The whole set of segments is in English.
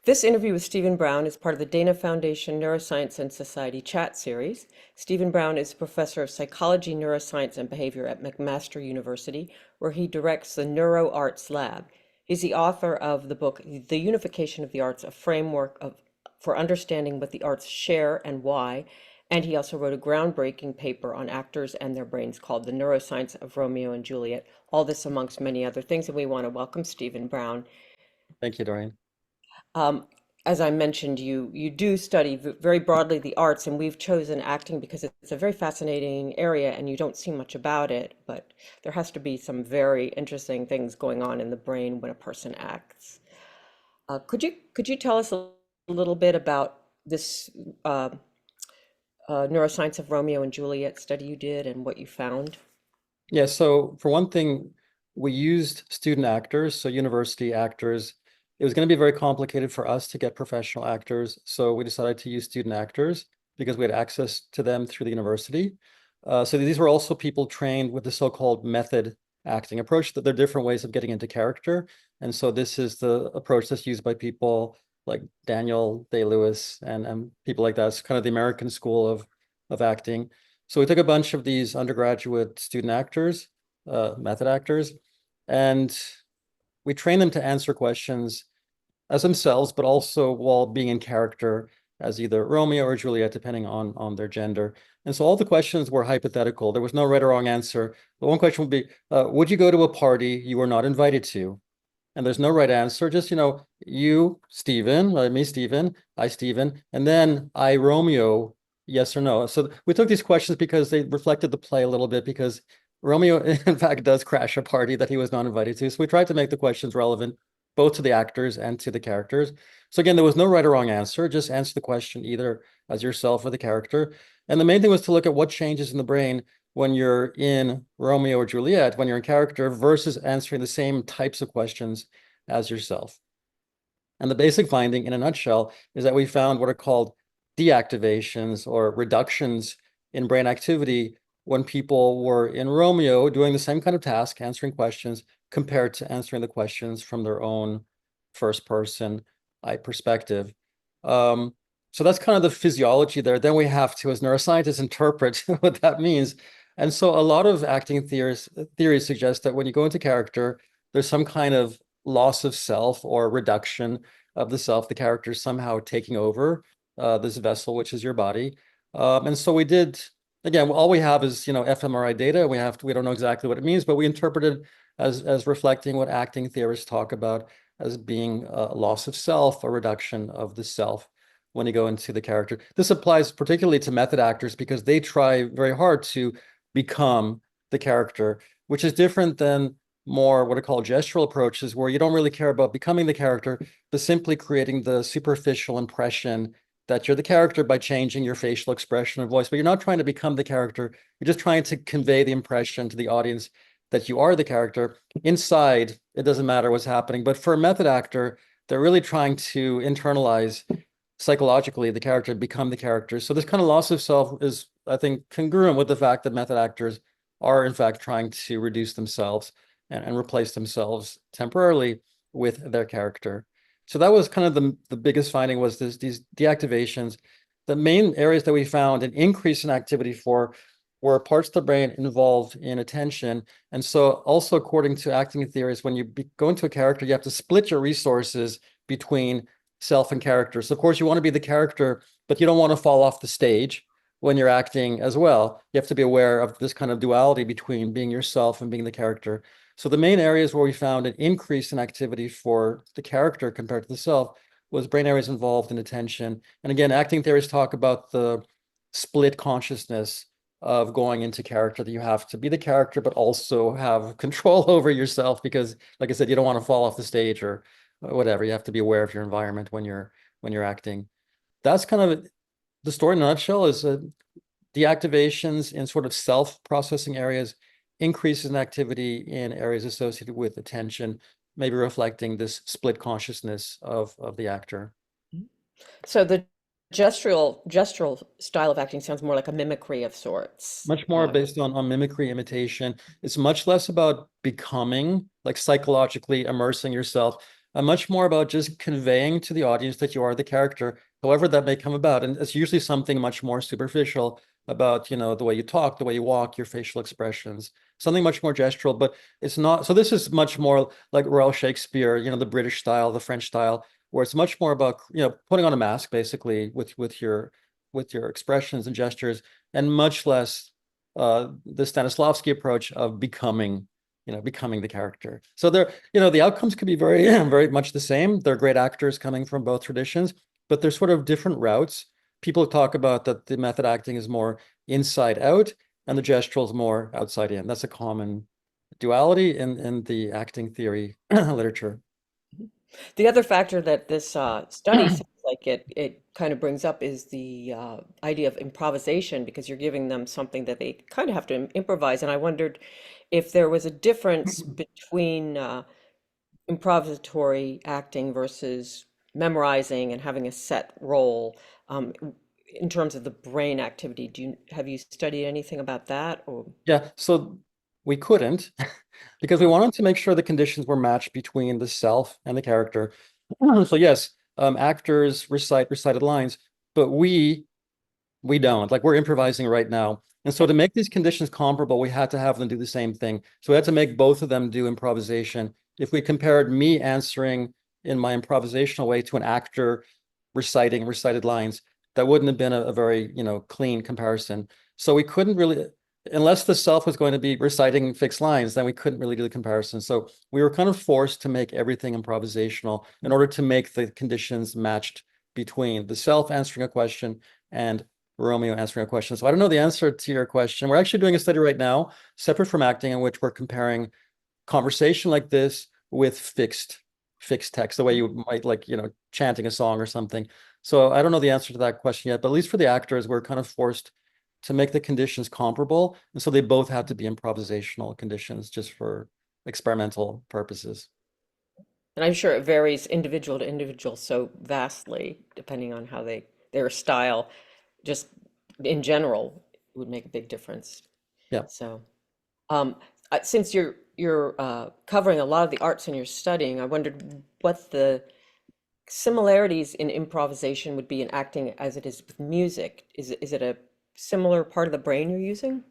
This interview with Stephen Brown is part of the Dana Foundation Neuroscience and Society chat series. Stephen Brown is professor of psychology, neuroscience, and behavior at McMaster University, where he directs the NeuroArts Lab. He's the author of the book, The Unification of the Arts, a framework for understanding what the arts share and why. And he also wrote a groundbreaking paper on actors and their brains called The Neuroscience of Romeo and Juliet. All this amongst many other things. And we want to welcome Stephen Brown. Thank you, Doreen. Um, as I mentioned, you do study very broadly the arts, and we've chosen acting because it's a very fascinating area, and you don't see much about it. But there has to be some very interesting things going on in the brain when a person acts. Could you tell us a little bit about this neuroscience of Romeo and Juliet study you did and what you found? Yeah, so for one thing, we used student actors, so university actors. It was going to be very complicated for us to get professional actors, so we decided to use student actors because we had access to them through the university. So these were also people trained with the so-called method acting approach, that there are different ways of getting into character. And so this is the approach that's used by people like Daniel Day-Lewis and people like that. It's kind of the American school of acting. So we took a bunch of these undergraduate student actors, method actors, and we trained them to answer questions as themselves, but also while being in character as either Romeo or Juliet, depending on their gender. And so all the questions were hypothetical. There was no right or wrong answer. The one question would be, would you go to a party you were not invited to? And there's no right answer, just, you, Stephen, me, Stephen, I, Stephen, and then I, Romeo, yes or no. So we took these questions because they reflected the play a little bit, because Romeo, in fact, does crash a party that he was not invited to. So we tried to make the questions relevant both to the actors and to the characters. So again, there was no right or wrong answer. Just answer the question either as yourself or the character. And the main thing was to look at what changes in the brain when you're in Romeo or Juliet, when you're in character, versus answering the same types of questions as yourself. And the basic finding, in a nutshell, is that we found what are called deactivations or reductions in brain activity when people were in Romeo doing the same kind of task, answering questions, compared to answering the questions from their own first person I perspective. So that's kind of the physiology there. Then we have to, as neuroscientists, interpret what that means. And so a lot of acting theories suggest that when you go into character, there's some kind of loss of self or reduction of the self, the character somehow taking over this vessel, which is your body. And so we did, again, all we have is, fMRI data. We don't know exactly what it means, but we interpreted as reflecting what acting theorists talk about as being a loss of self, a reduction of the self when you go into the character. This applies particularly to method actors because they try very hard to become the character, which is different than more what I call gestural approaches, where you don't really care about becoming the character, but simply creating the superficial impression that you're the character by changing your facial expression and voice. But you're not trying to become the character. You're just trying to convey the impression to the audience that you are the character. Inside, it doesn't matter what's happening. But for a method actor, they're really trying to internalize psychologically the character, become the character. So this kind of loss of self is, I think, congruent with the fact that method actors are in fact trying to reduce themselves and replace themselves temporarily with their character. So that was kind of the biggest finding, was these deactivations. The main areas that we found an increase in activity for were parts of the brain involved in attention. And so also, according to acting theories, when you go into a character, you have to split your resources between self and character. So of course you want to be the character, but you don't want to fall off the stage when you're acting as well. You have to be aware of this kind of duality between being yourself and being the character. So the main areas where we found an increase in activity for the character compared to the self was brain areas involved in attention. And again, acting theories talk about the split consciousness of going into character, that you have to be the character, but also have control over yourself because, like I said, you don't want to fall off the stage or whatever. You have to be aware of your environment when you're acting. That's kind of the story in a nutshell, is deactivations in sort of self-processing areas, increases in activity in areas associated with attention, maybe reflecting this split consciousness of the actor. So the gestural style of acting sounds more like a mimicry of sorts. Much more based on mimicry, imitation. It's much less about becoming, like psychologically immersing yourself. much more about just conveying to the audience that you are the character, however that may come about. And it's usually something much more superficial about, the way you talk, the way you walk, your facial expressions, something much more gestural, but it's not. So this is much more like Royal Shakespeare, the British style, the French style, where it's much more about, putting on a mask basically with your expressions and gestures, and much less the Stanislavski approach of becoming the character. So the outcomes could be very, very much the same. They're great actors coming from both traditions, but they're sort of different routes. People talk about that the method acting is more inside out and the gestural is more outside in. That's a common duality in the acting theory literature. The other factor that this study sounds like it kind of brings up is the idea of improvisation, because you're giving them something that they kind of have to improvise. And I wondered if there was a difference between improvisatory acting versus memorizing and having a set role, um, in terms of the brain activity. Have you studied anything about that? Or Yeah, so we couldn't because we wanted to make sure the conditions were matched between the self and the character. So yes, actors recite recited lines, but we don't. Like we're improvising right now. And so to make these conditions comparable, we had to have them do the same thing. So we had to make both of them do improvisation. If we compared me answering in my improvisational way to an actor reciting recited lines, that wouldn't have been a very, clean comparison. So we couldn't really, unless the self was going to be reciting fixed lines, then we couldn't really do the comparison. So we were kind of forced to make everything improvisational in order to make the conditions matched between the self answering a question and Romeo answering a question. So I don't know the answer to your question. We're actually doing a study right now, separate from acting, in which we're comparing conversation like this with fixed text, the way you might like, chanting a song or something. So I don't know the answer to that question yet, but at least for the actors, we're kind of forced to make the conditions comparable. And so they both have to be improvisational conditions just for experimental purposes. and I'm sure it varies individual to individual so vastly, depending on how their style, just in general, would make a big difference. Yeah. So, um, since you're covering a lot of the arts in your studying, I wondered what the similarities in improvisation would be in acting as it is with music. Is it a similar part of the brain you're using?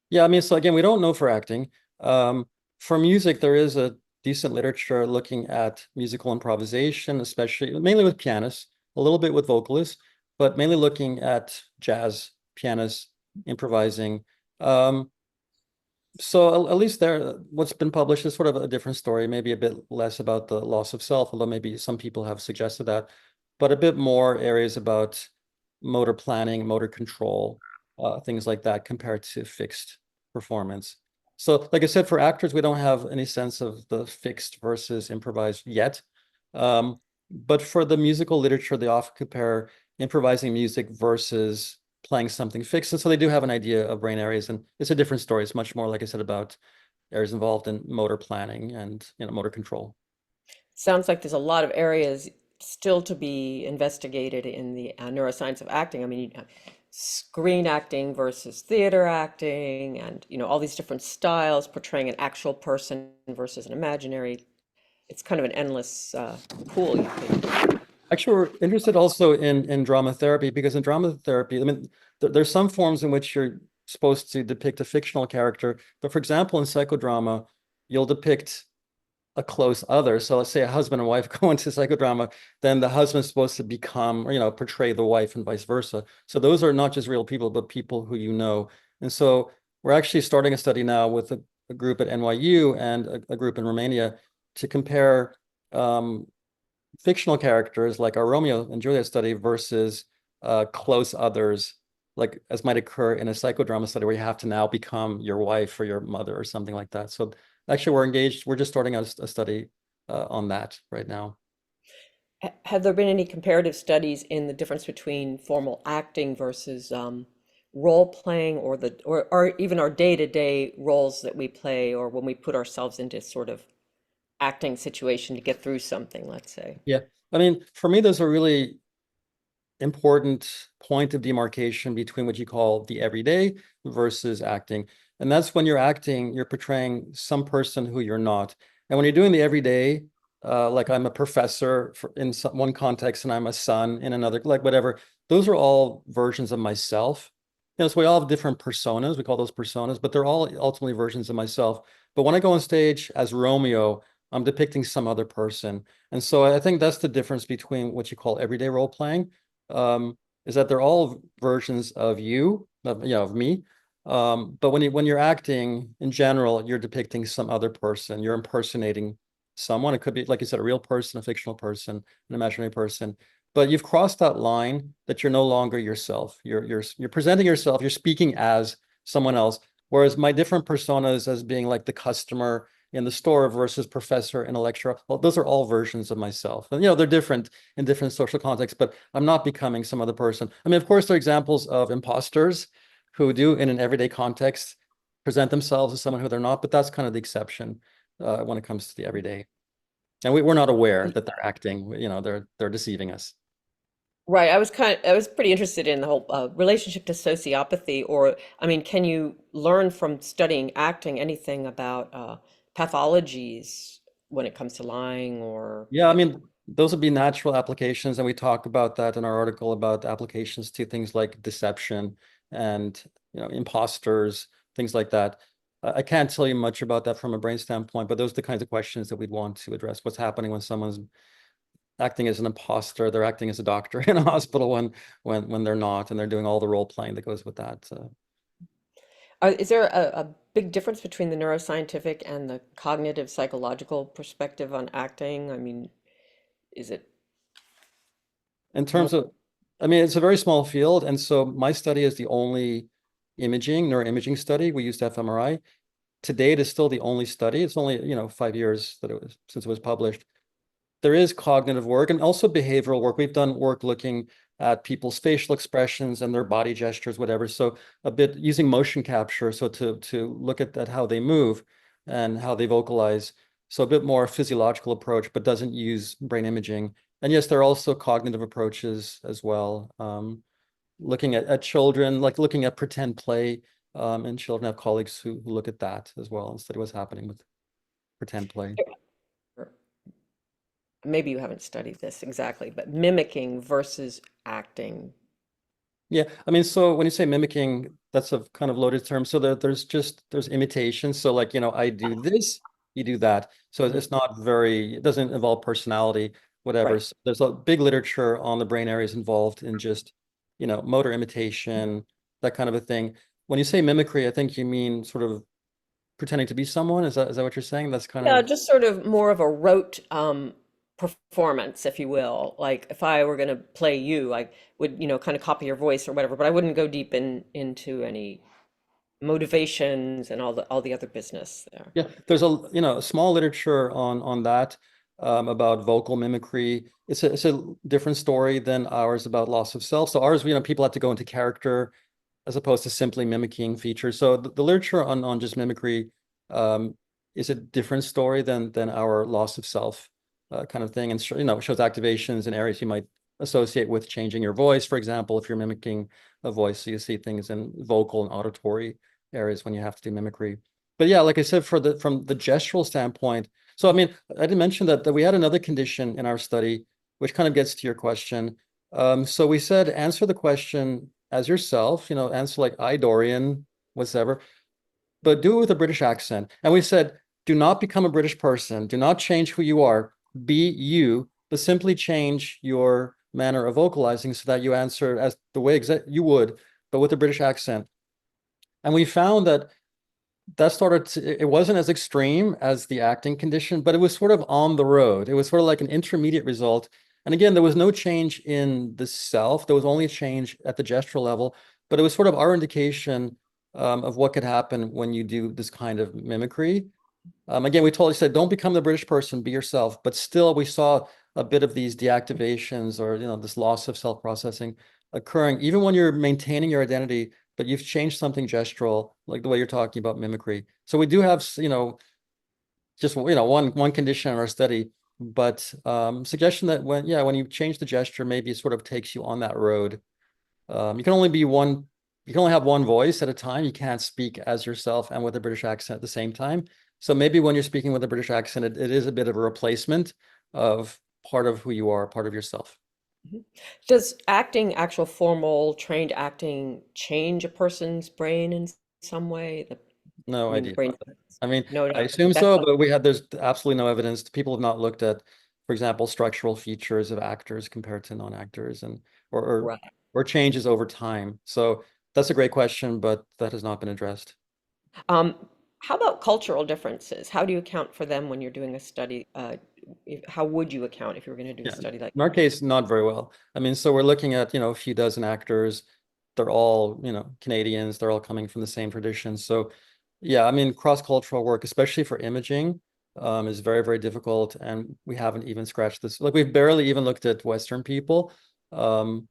Yeah, I mean, so again, we don't know for acting. For music, there is a decent literature looking at musical improvisation, especially mainly with pianists, a little bit with vocalists, but mainly looking at jazz pianists improvising. So at least there, what's been published is sort of a different story, maybe a bit less about the loss of self, although maybe some people have suggested that, but a bit more areas about motor planning, motor control, things like that compared to fixed performance. So like I said, for actors, we don't have any sense of the fixed versus improvised yet. But for the musical literature, they often compare improvising music versus playing something fixed. And so they do have an idea of brain areas, and it's a different story. It's much more, like I said, about areas involved in motor planning and motor control. Sounds like there's a lot of areas still to be investigated in the neuroscience of acting. I mean, you have screen acting versus theater acting, and all these different styles portraying an actual person versus an imaginary. It's kind of an endless pool, you could. Actually, we're interested also in drama therapy, because in drama therapy, I mean, there's some forms in which you're supposed to depict a fictional character. But for example, in psychodrama, you'll depict a close other. So let's say a husband and wife go into psychodrama, then the husband's supposed to become, or, portray the wife and vice versa. So those are not just real people, but people who you know. And so we're actually starting a study now with a group at NYU and a group in Romania to compare fictional characters like our Romeo and Juliet study versus close others, like as might occur in a psychodrama study where you have to now become your wife or your mother or something like that. So actually, we're engaged. We're just starting a study on that right now. Have there been any comparative studies in the difference between formal acting versus role playing, or even our day-to-day roles that we play, or when we put ourselves into sort of acting situation to get through something, let's say? Yeah. I mean, for me, there's a really important point of demarcation between what you call the everyday versus acting. And that's when you're acting, you're portraying some person who you're not. And when you're doing the everyday, like I'm a professor in one context and I'm a son in another, like whatever. Those are all versions of myself. So we all have different personas. We call those personas, but they're all ultimately versions of myself. But when I go on stage as Romeo, I'm depicting some other person. And so I think that's the difference between what you call everyday role playing, is that they're all versions of you, of me. But when you're acting in general, you're depicting some other person. You're impersonating someone. It could be, like you said, a real person, a fictional person, an imaginary person. But you've crossed that line that you're no longer yourself. You're presenting yourself. You're speaking as someone else. Whereas my different personas as being like the customer in the store versus professor in a lecture, well, those are all versions of myself. And they're different in different social contexts, but I'm not becoming some other person. I mean, of course, there are examples of imposters who do, in an everyday context, present themselves as someone who they're not, but that's kind of the exception when it comes to the everyday. And we're not aware that they're acting, they're deceiving us. Right. I was pretty interested in the whole relationship to sociopathy, or, I mean, can you learn from studying acting anything about pathologies when it comes to lying or, Yeah, I mean, those would be natural applications, and we talk about that in our article about applications to things like deception and imposters, things like that. I can't tell you much about that from a brain standpoint, but those are the kinds of questions that we'd want to address. What's happening when someone's acting as an imposter, they're acting as a doctor in a hospital when they're not, and they're doing all the role playing that goes with that. is there a big difference between the neuroscientific and the cognitive psychological perspective on acting? I mean, is it In more? terms of, I mean, it's a very small field, and so my study is the only neuroimaging study. We used fMRI. To date, is still the only study. It's only 5 years that it was since it was published. There is cognitive work and also behavioral work. We've done work looking at people's facial expressions and their body gestures, whatever. So a bit using motion capture, so to look at how they move and how they vocalize. So a bit more physiological approach, but doesn't use brain imaging. And yes, there are also cognitive approaches as well. Looking at children, like looking at pretend play, and children have colleagues who look at that as well and study what's happening with pretend play. Maybe you haven't studied this exactly, but mimicking versus acting. Yeah, I mean, so when you say mimicking, that's a kind of loaded term. So there's imitation. So like, I do this, you do that. So Mhm. it's not very, it doesn't involve personality, whatever. Right. So there's a big literature on the brain areas involved in just, motor imitation, that kind of a thing. When you say mimicry, I think you mean sort of pretending to be someone. Is that what you're saying? That's kind Yeah, of, just sort of more of a rote performance, if you will. Like if I were going to play you, I would, kind of copy your voice or whatever, but I wouldn't go deep into any motivations and all the other business there. yeah, there's a small literature on that, about vocal mimicry. It's a different story than ours about loss of self. So ours, people have to go into character as opposed to simply mimicking features. So the literature on just mimicry, um, is a different story than our loss of self, kind of thing, and shows activations in areas you might associate with changing your voice, for example, if you're mimicking a voice. So you see things in vocal and auditory areas when you have to do mimicry. But yeah, like I said, from the gestural standpoint, so I mean, I didn't mention that we had another condition in our study, which kind of gets to your question. So we said, answer the question as yourself, answer like I, Dorian, whatever, but do it with a British accent. And we said, do not become a British person. Do not change who you are. Be you, but simply change your manner of vocalizing so that you answer as the way you would, but with a British accent. And we found that started it wasn't as extreme as the acting condition, but it was sort of on the road. It was sort of like an intermediate result. And again, there was no change in the self. There was only a change at the gestural level, but it was sort of our indication, of what could happen when you do this kind of mimicry. Again, we totally said, don't become the British person, be yourself. But still, we saw a bit of these deactivations or, this loss of self-processing occurring, even when you're maintaining your identity, but you've changed something gestural, like the way you're talking about mimicry. So we do have, just, one condition in our study, but suggestion that when you change the gesture, maybe it sort of takes you on that road. You can only have one voice at a time. You can't speak as yourself and with a British accent at the same time. So maybe when you're speaking with a British accent, it is a bit of a replacement of part of who you are, part of yourself. Mhm. Does acting, actual formal trained acting, change a person's brain in some way? I No mean, the idea. brain. I mean, No, I no, assume that's so, not. but there's absolutely no evidence. People have not looked at, for example, structural features of actors compared to non-actors and or, or Right. or changes over time. So that's a great question, but that has not been addressed. Um, how about cultural differences? How do you account for them when you're doing a study? How would you account if you were going to do a Yeah, study like in our case, not very well. I mean, so we're looking at, a few dozen actors. They're all, Canadians. They're all coming from the same tradition. So yeah, I mean, cross-cultural work, especially for imaging, is very, very difficult. And we haven't even scratched this. Like we've barely even looked at Western people, um,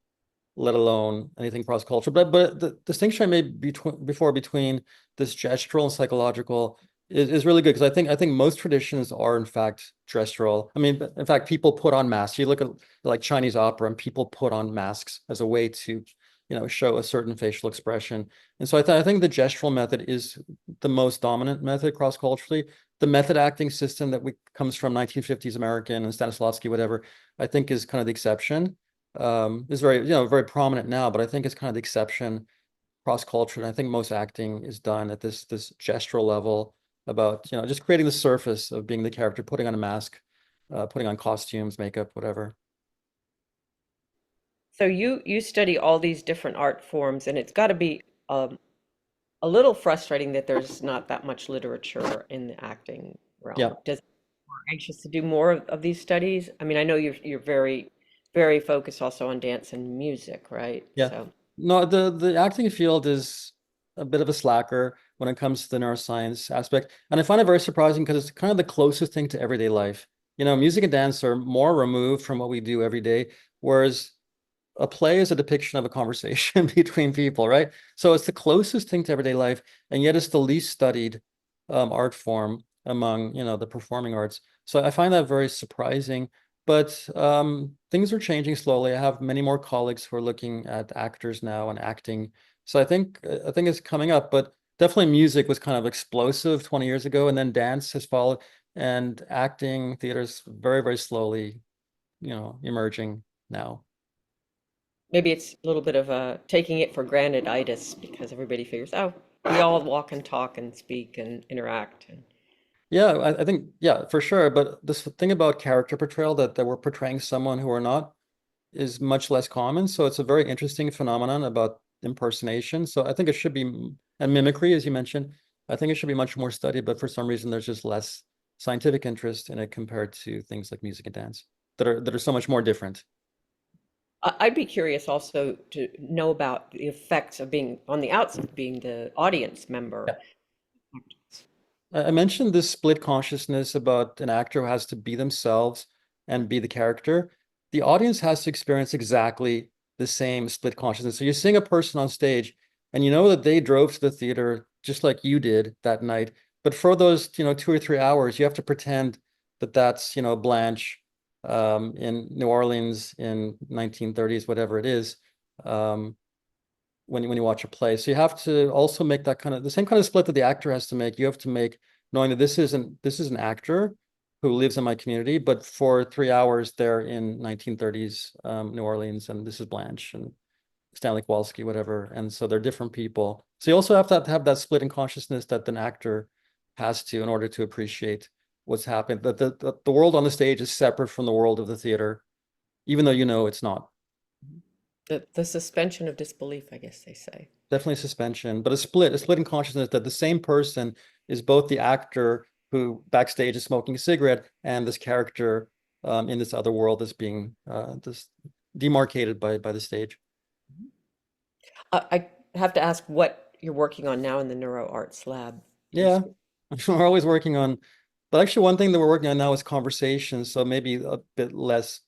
let alone anything cross-cultural. But the distinction I made before between this gestural and psychological is really good because I think most traditions are in fact gestural. I mean, in fact, people put on masks. You look at like Chinese opera, and people put on masks as a way to, show a certain facial expression. And so I think the gestural method is the most dominant method cross-culturally. The method acting system that we comes from 1950s American and Stanislavski, whatever, I think is kind of the exception. Is very, very prominent now, but I think it's kind of the exception cross-culture. And I think most acting is done at this gestural level about, just creating the surface of being the character, putting on a mask, putting on costumes, makeup, whatever. so you study all these different art forms, and it's got to be a little frustrating that there's not that much literature in the acting Yeah, realm. Does you're anxious to do more of these studies? I mean, I know you're very focused also on dance and music, right? yeah. So No, the acting field is a bit of a slacker when it comes to the neuroscience aspect. And I find it very surprising because it's kind of the closest thing to everyday life. Music and dance are more removed from what we do every day, whereas a play is a depiction of a conversation between people, right? So it's the closest thing to everyday life, and yet it's the least studied art form among, the performing arts. So I find that very surprising. But things are changing slowly. I have many more colleagues who are looking at actors now and acting. So I think it's coming up, but definitely music was kind of explosive 20 years ago, and then dance has followed, and acting, theater's very, very slowly, emerging now. maybe it's a little bit of a taking it for granted itis because everybody figures, oh, we all walk and talk and speak and interact. And Yeah, I think, yeah, for sure. But this thing about character portrayal that we're portraying someone who are not is much less common. So it's a very interesting phenomenon about impersonation. So I think it should be, and mimicry, as you mentioned, I think it should be much more studied, but for some reason there's just less scientific interest in it compared to things like music and dance that are so much more different. I'd be curious also to know about the effects of being on the outside, being the audience member. I mentioned this split consciousness about an actor who has to be themselves and be the character. The audience has to experience exactly the same split consciousness. So you're seeing a person on stage and you know that they drove to the theater just like you did that night. But for those, 2 or 3 hours, you have to pretend that that's, Blanche in New Orleans in 1930s, whatever it is. Um, when you watch a play. So you have to also make that kind of the same kind of split that the actor has to make. You have to make knowing that this is an actor who lives in my community, but for 3 hours they're in 1930s New Orleans, and this is Blanche and Stanley Kowalski, whatever. And so they're different people. So you also have to have that split in consciousness that an actor has to in order to appreciate what's happened. That the world on the stage is separate from the world of the theater, even though it's not. The suspension of disbelief, I guess they say. Definitely suspension, but a split in consciousness that the same person is both the actor who backstage is smoking a cigarette and this character in this other world is being this demarcated by the stage. I have to ask what you're working on now in the NeuroArts Lab. Do you, Yeah, we're always working on, but actually one thing that we're working on now is conversation, so maybe a bit less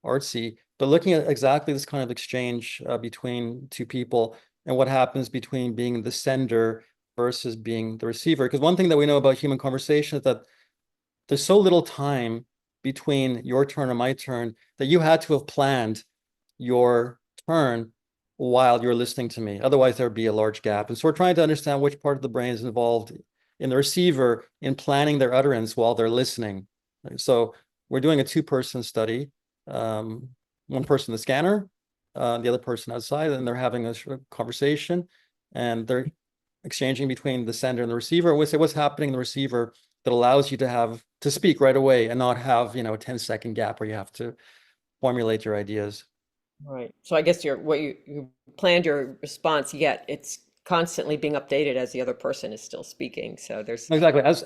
artsy, but looking at exactly this kind of exchange between two people and what happens between being the sender versus being the receiver. Because one thing that we know about human conversation is that there's so little time between your turn and my turn that you had to have planned your turn while you're listening to me. Otherwise, there'd be a large gap. And so we're trying to understand which part of the brain is involved in the receiver in planning their utterance while they're listening. So we're doing a two-person study, one person in the scanner, the other person outside, and they're having a conversation, and they're exchanging between the sender and the receiver. We say what's happening in the receiver that allows you to speak right away and not have, a 10-second gap where you have to formulate your ideas. Right. So I guess you planned your response, yet it's constantly being updated as the other person is still speaking. So there's Exactly. As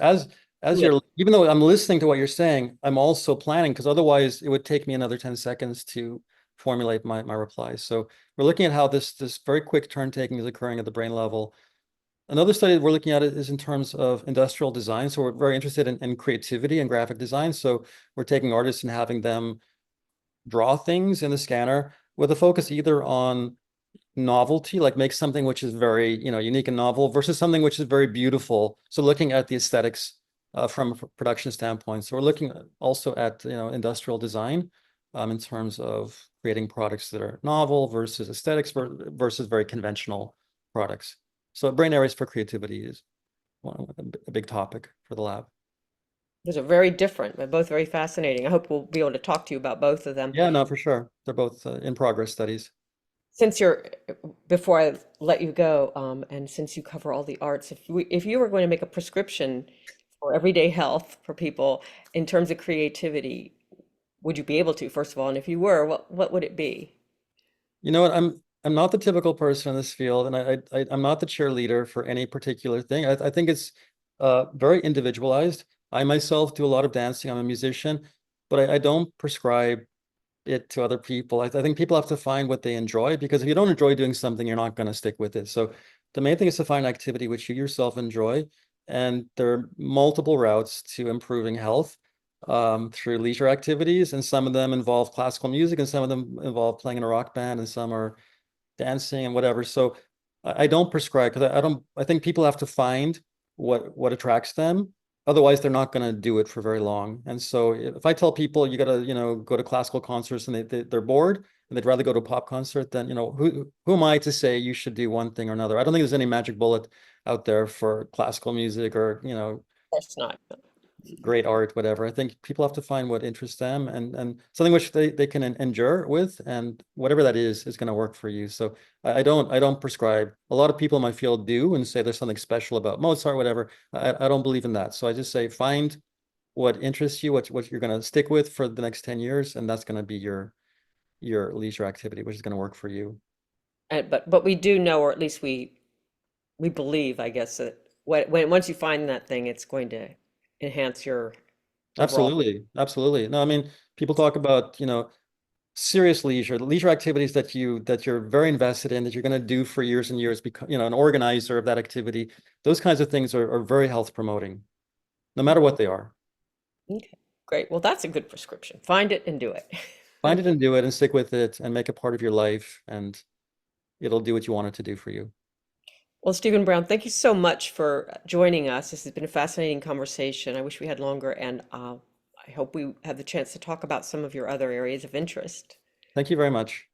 yeah, you're, even though I'm listening to what you're saying, I'm also planning, because otherwise it would take me another 10 seconds to formulate my replies. So we're looking at how this very quick turn taking is occurring at the brain level. Another study that we're looking at is in terms of industrial design. So we're very interested in creativity and graphic design. So we're taking artists and having them draw things in the scanner with a focus either on novelty, like make something which is very, unique and novel versus something which is very beautiful. So looking at the aesthetics from a production standpoint. So we're looking also at, industrial design in terms of creating products that are novel versus aesthetics versus very conventional products. So brain areas for creativity is a big topic for the lab. those are very different, but both very fascinating. I hope we'll be able to talk to you about both of them. Yeah, no, for sure. They're both in progress studies. Since you're, before I let you go, and since you cover all the arts, if you were going to make a prescription for everyday health for people in terms of creativity, would you be able to, first of all? And if you were, what would it be? You know what? I'm not the typical person in this field, and I'm not the cheerleader for any particular thing. I think it's very individualized. I myself do a lot of dancing. I'm a musician, but I don't prescribe it to other people. I think people have to find what they enjoy, because if you don't enjoy doing something, you're not going to stick with it. So the main thing is to find an activity which you yourself enjoy, and there are multiple routes to improving health through leisure activities, and some of them involve classical music, and some of them involve playing in a rock band, and some are dancing and whatever. So I don't prescribe, because I don't. I think people have to find what attracts them. Otherwise, they're not going to do it for very long. And so if I tell people you got to, go to classical concerts, and they're bored and they'd rather go to a pop concert, then, who am I to say you should do one thing or another? I don't think there's any magic bullet out there for classical music or, Of course not. great art, whatever. I think people have to find what interests them, and something which they can endure with, and whatever that is going to work for you. So I don't prescribe. A lot of people in my field do and say there's something special about Mozart, whatever. I don't believe in that. So I just say find what interests you, what you're going to stick with for the next 10 years, and that's going to be your leisure activity, which is going to work for you. But we do know, or at least we believe, I guess, that once you find that thing, it's going to enhance your overall. Absolutely. Absolutely. No, I mean, people talk about, serious leisure activities that you're very invested in, that you're going to do for years and years, because, an organizer of that activity. Those kinds of things are very health promoting, no matter what they are. Okay, great. Well, that's a good prescription. Find it and do it. Find it and do it and stick with it and make it part of your life, and it'll do what you want it to do for you. Well, Stephen Brown, thank you so much for joining us. This has been a fascinating conversation. I wish we had longer, and I hope we have the chance to talk about some of your other areas of interest. Thank you very much.